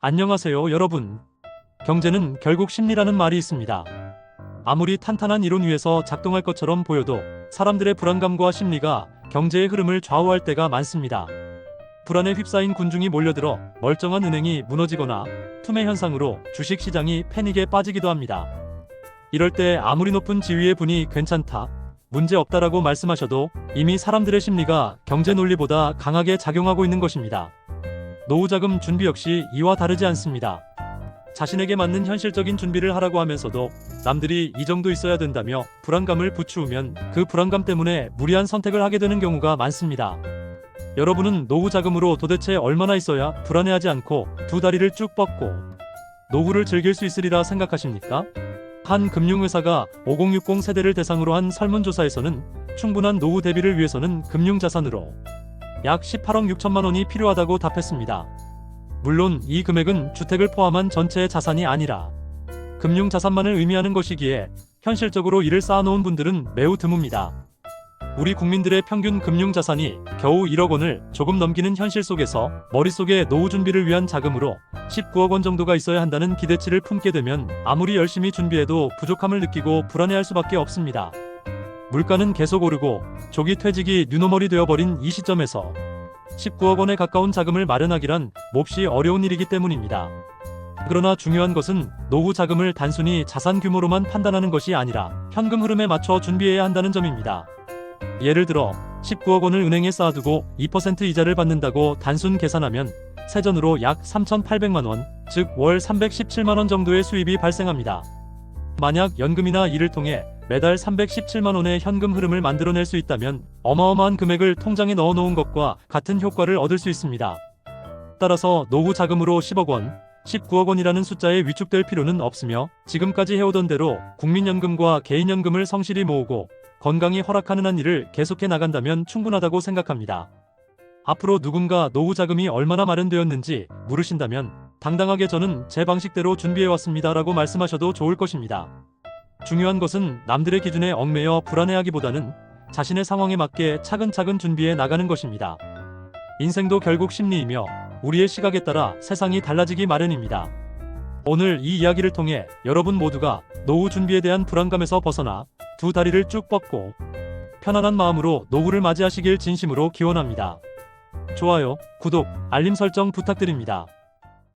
안녕하세요, 여러분. 경제는 결국 심리라는 말이 있습니다. 아무리 탄탄한 이론 위에서 작동할 것처럼 보여도 사람들의 불안감과 심리가 경제의 흐름을 좌우할 때가 많습니다. 불안에 휩싸인 군중이 몰려들어 멀쩡한 은행이 무너지거나 투매 현상으로 주식시장이 패닉에 빠지기도 합니다. 이럴 때 아무리 높은 지위의 분이 괜찮다, 문제 없다라고 말씀하셔도 이미 사람들의 심리가 경제 논리보다 강하게 작용하고 있는 것입니다. 노후자금 준비 역시 이와 다르지 않습니다. 자신에게 맞는 현실적인 준비를 하라고 하면서도 남들이 이 정도 있어야 된다며 불안감을 부추우면 그 불안감 때문에 무리한 선택을 하게 되는 경우가 많습니다. 여러분은 노후자금으로 도대체 얼마나 있어야 불안해하지 않고 두 다리를 쭉 뻗고 노후를 즐길 수 있으리라 생각하십니까? 한 금융회사가 5060 세대를 대상으로 한 설문조사에서는 충분한 노후 대비를 위해서는 금융자산으로 약 18억 6천만 원이 필요하다고 답했습니다. 물론 이 금액은 주택을 포함한 전체의 자산이 아니라 금융자산만을 의미하는 것이기에 현실적으로 이를 쌓아놓은 분들은 매우 드뭅니다. 우리 국민들의 평균 금융자산이 겨우 1억 원을 조금 넘기는 현실 속에서 머릿속에 노후 준비를 위한 자금으로 19억 원 정도가 있어야 한다는 기대치를 품게 되면 아무리 열심히 준비해도 부족함을 느끼고 불안해할 수밖에 없습니다. 물가는 계속 오르고 조기 퇴직이 뉴노멀이 되어버린 이 시점에서 19억 원에 가까운 자금을 마련하기란 몹시 어려운 일이기 때문입니다. 그러나 중요한 것은 노후 자금을 단순히 자산 규모로만 판단하는 것이 아니라 현금 흐름에 맞춰 준비해야 한다는 점입니다. 예를 들어 19억 원을 은행에 쌓아두고 2% 이자를 받는다고 단순 계산하면 세전으로 약 3,800만 원, 즉 월 317만 원 정도의 수입이 발생합니다. 만약 연금이나 이를 통해 매달 317만 원의 현금 흐름을 만들어낼 수 있다면 어마어마한 금액을 통장에 넣어놓은 것과 같은 효과를 얻을 수 있습니다. 따라서 노후 자금으로 10억 원, 19억 원이라는 숫자에 위축될 필요는 없으며 지금까지 해오던 대로 국민연금과 개인연금을 성실히 모으고 건강이 허락하는 한 일을 계속해 나간다면 충분하다고 생각합니다. 앞으로 누군가 노후 자금이 얼마나 마련되었는지 물으신다면 당당하게 저는 제 방식대로 준비해왔습니다 라고 말씀하셔도 좋을 것입니다. 중요한 것은 남들의 기준에 얽매여 불안해하기보다는 자신의 상황에 맞게 차근차근 준비해 나가는 것입니다. 인생도 결국 심리이며 우리의 시각에 따라 세상이 달라지기 마련입니다. 오늘 이 이야기를 통해 여러분 모두가 노후 준비에 대한 불안감에서 벗어나 두 다리를 쭉 뻗고 편안한 마음으로 노후를 맞이하시길 진심으로 기원합니다. 좋아요, 구독, 알림 설정 부탁드립니다.